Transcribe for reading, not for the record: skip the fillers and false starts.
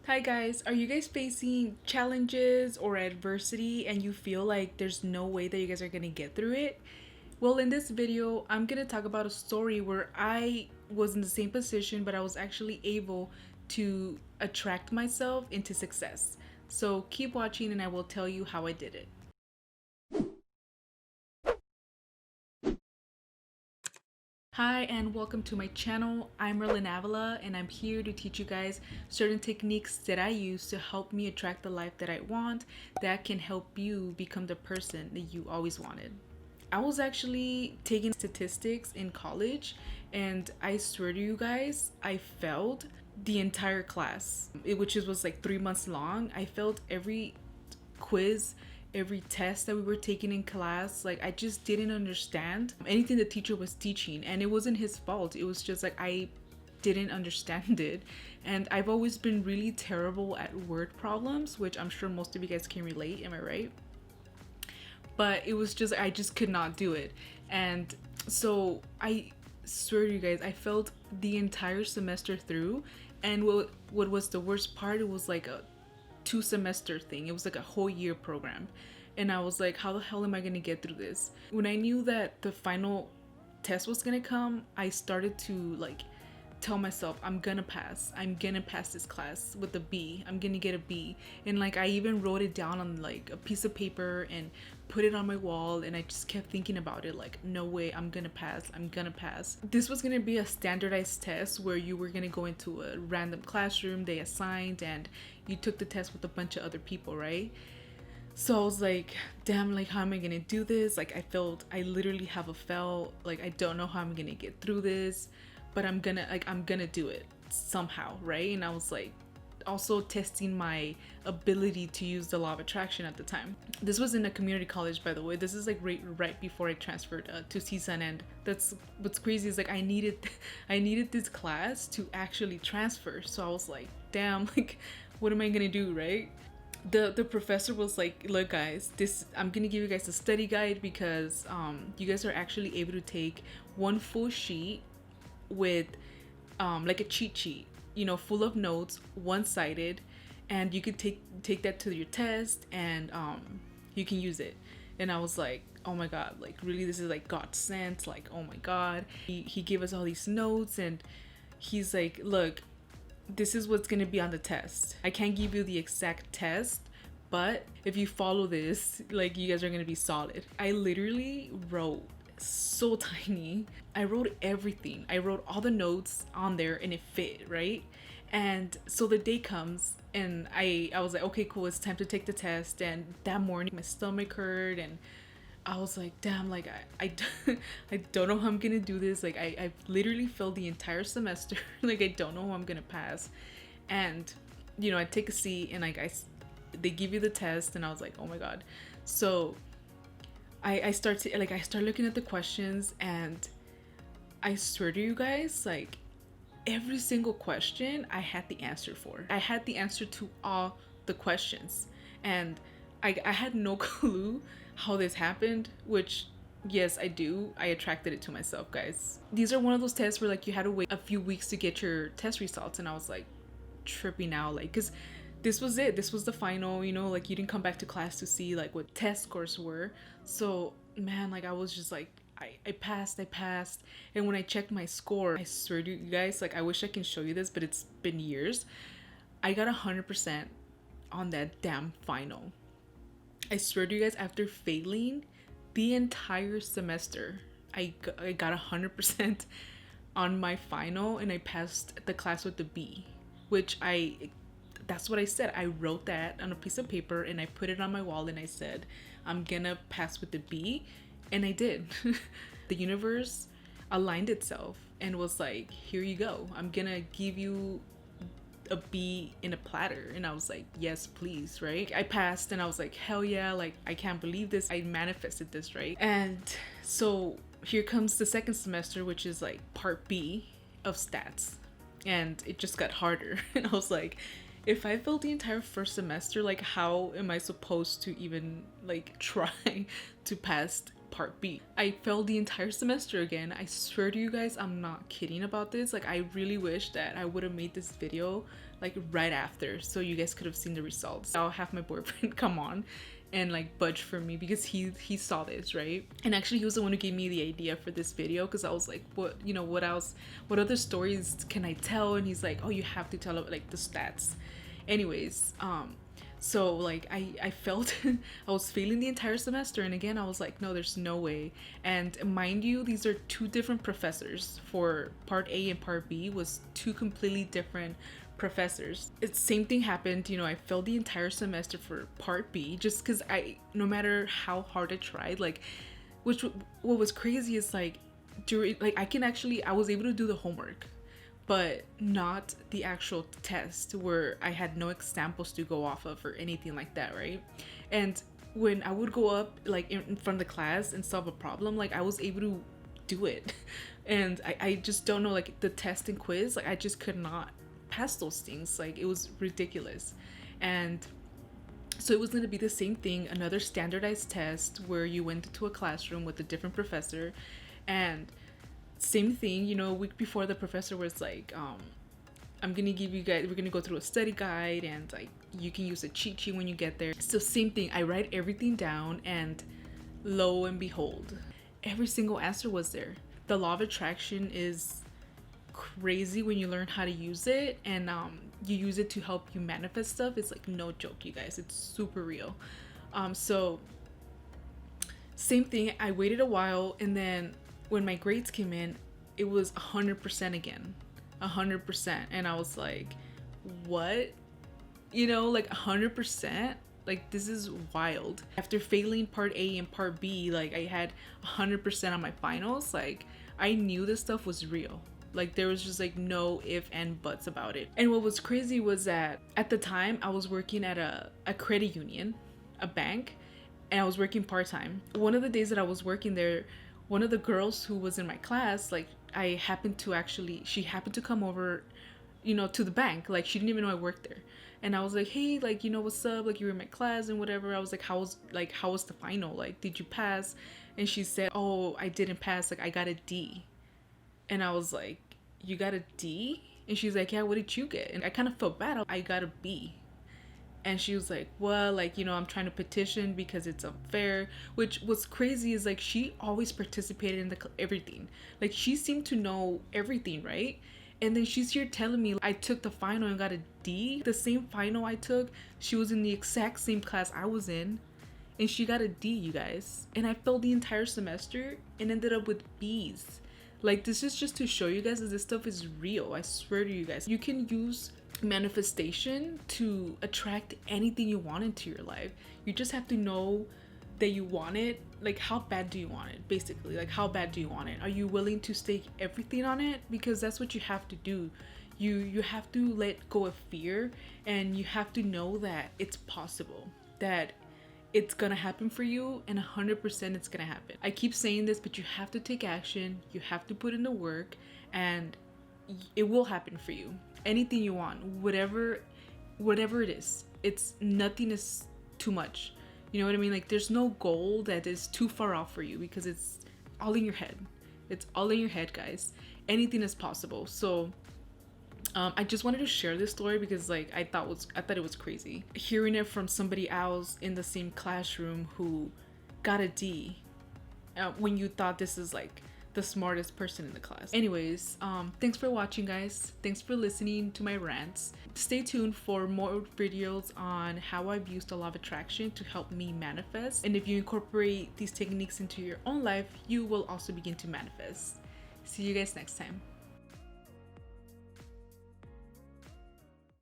Hi guys, are you guys facing challenges or adversity and you feel like there's no way that you guys are gonna get through it? Well, in this video, I'm gonna talk about a story where I was in the same position, but I was actually able to attract myself into success. So keep watching and I will tell you how I did it. Hi and welcome to my channel. I'm Merlin Avila and I'm here to teach you guys certain techniques that I use to help me attract the life that I want that can help you become the person that you always wanted. I was actually taking statistics in college and I swear to you guys, I failed the entire class, which was like 3 months long. I failed every quiz, every test that we were taking in class. Like, I just didn't understand anything the teacher was teaching, and it wasn't his fault. It was just like I didn't understand it. And I've always been really terrible at word problems, which I'm sure most of you guys can relate. Am I right? But it was just, I just could not do it. And so I swear to you guys, I failed the entire semester through. And what was the worst part, it was like a 2 semester thing. It was like a whole year program. And I was like, how the hell am I gonna get through this? When I knew that the final test was gonna come, I started to like tell myself, I'm gonna pass. I'm gonna pass this class with a B. I'm gonna get a B. And like, I even wrote it down on like a piece of paper and put it on my wall, and I just kept thinking about it like, no way, I'm gonna pass. I'm gonna pass. This was gonna be a standardized test where you were gonna go into a random classroom they assigned and you took the test with a bunch of other people, right? So I was like, damn, like, how am I gonna do this? Like, I literally have a fail. Like, I don't know how I'm gonna get through this, but I'm gonna do it somehow, right? And I was like, also testing my ability to use the law of attraction at the time. This was in a community college, by the way. This is like right before I transferred to CSUN, and that's what's crazy is like I needed this class to actually transfer. So I was like, damn, like, what am I gonna do, right? The professor was like, look guys, this, I'm gonna give you guys a study guide because you guys are actually able to take one full sheet with like a cheat sheet, you know, full of notes, one-sided, and you could take that to your test, and you can use it. And I was like, oh my god, like, really, this is like God sent. Like, oh my god, he gave us all these notes, and he's like, look, this is what's gonna be on the test. I can't give you the exact test, but if you follow this, like, you guys are gonna be solid. I literally wrote so tiny. I wrote everything. I wrote all the notes on there and it fit, right? And so the day comes and I was like, okay, cool, it's time to take the test. And that morning my stomach hurt and I was like, damn, like, I don't know how I'm gonna do this. Like, I've literally failed the entire semester. Like, I don't know how I'm gonna pass. And, you know, I take a seat and like, they give you the test and I was like, oh my God. So I start looking at the questions, and I swear to you guys, like, every single question I had the answer for. I had the answer to all the questions. And I had no clue how this happened, which, yes, I do. I attracted it to myself, guys. These are one of those tests where like you had to wait a few weeks to get your test results, and I was like tripping out, like, because this was it. This was the final, you know, like, you didn't come back to class to see like what test scores were. So man, like, I was just like, I passed. And when I checked my score, I swear to you guys, like, I wish I can show you this, but it's been years. I got 100% on that damn final. I swear to you guys, after failing the entire semester, I got 100% on my final, and I passed the class with the B, which that's what I said. I wrote that on a piece of paper and I put it on my wall and I said, I'm gonna pass with the B, and I did. The universe aligned itself and was like, here you go. I'm gonna give you a B in a platter. And I was like, yes, please, right? I passed and I was like, hell yeah, like, I can't believe this. I manifested this, right? And so here comes the second semester, which is like part B of stats. And it just got harder. And I was like, if I failed the entire first semester, like, how am I supposed to even like try to pass part B? I failed the entire semester again. I swear to you guys, I'm not kidding about this. Like, I really wish that I would have made this video like right after, so you guys could have seen the results. I'll have my boyfriend come on and like budge for me because he saw this, right? And actually he was the one who gave me the idea for this video, because I was like, what, you know, what else, what other stories can I tell? And he's like, oh, you have to tell like the stats. Anyways, so like I felt I was failing the entire semester, and again I was like, no, there's no way. And mind you, these are two different professors. For part A and part B was two completely different professors. It's same thing happened, you know, I failed the entire semester for part B just because no matter how hard I tried, like, which what was crazy is like during, like, I was able to do the homework, but not the actual test where I had no examples to go off of or anything like that, right? And when I would go up like in front of the class and solve a problem, like I was able to do it. And I just don't know, like the test and quiz, like I just could not pass those things. Like it was ridiculous. And so it was going to be the same thing, another standardized test where you went into a classroom with a different professor, and same thing, you know, a week before the professor was like, I'm gonna give you guys, we're gonna go through a study guide, and like you can use a cheat sheet when you get there. So same thing, I write everything down, and lo and behold, every single answer was there. The law of attraction is crazy when you learn how to use it, and you use it to help you manifest stuff. It's like no joke, you guys, it's super real. So same thing, I waited a while, and then when my grades came in, it was 100% again, 100%. And I was like, what? You know, like 100%? Like, this is wild. After failing part A and part B, like I had 100% on my finals. Like I knew this stuff was real. Like there was just like no if and buts about it. And what was crazy was that at the time I was working at a credit union, a bank, and I was working part-time. One of the days that I was working there, one of the girls who was in my class, like she happened to come over, you know, to the bank. Like she didn't even know I worked there. And I was like, hey, like, you know, what's up? Like you were in my class and whatever. I was like, how was the final? Like, did you pass? And she said, oh, I didn't pass. Like I got a D. And I was like, you got a D? And she's like, yeah, what did you get? And I kind of felt bad. I got a B. And she was like, well, like, you know, I'm trying to petition because it's unfair. Which was crazy is like she always participated in everything. Like she seemed to know everything, right? And then she's here telling me I took the final and got a D. The same final I took, she was in the exact same class I was in, and she got a D, you guys. And I failed the entire semester and ended up with B's. Like this is just to show you guys that this stuff is real. I swear to you guys. You can use manifestation to attract anything you want into your life. You just have to know that you want it. Like how bad do you want it? Basically, like how bad do you want it? Are you willing to stake everything on it? Because that's what you have to do. You have to let go of fear, and you have to know that it's possible, that it's gonna happen for you, and 100% it's gonna happen. I keep saying this, but you have to take action. You have to put in the work, and it will happen for you. Anything you want, whatever it is, it's nothing is too much. You know what I mean? Like there's no goal that is too far off for you, because it's all in your head. It's all in your head, guys. Anything is possible. So I just wanted to share this story because like I thought it was crazy hearing it from somebody else in the same classroom who got a D, when you thought this is like the smartest person in the class. Anyways, thanks for watching, guys. Thanks for listening to my rants. Stay tuned for more videos on how I've used the law of attraction to help me manifest. And if you incorporate these techniques into your own life, you will also begin to manifest. See you guys next time.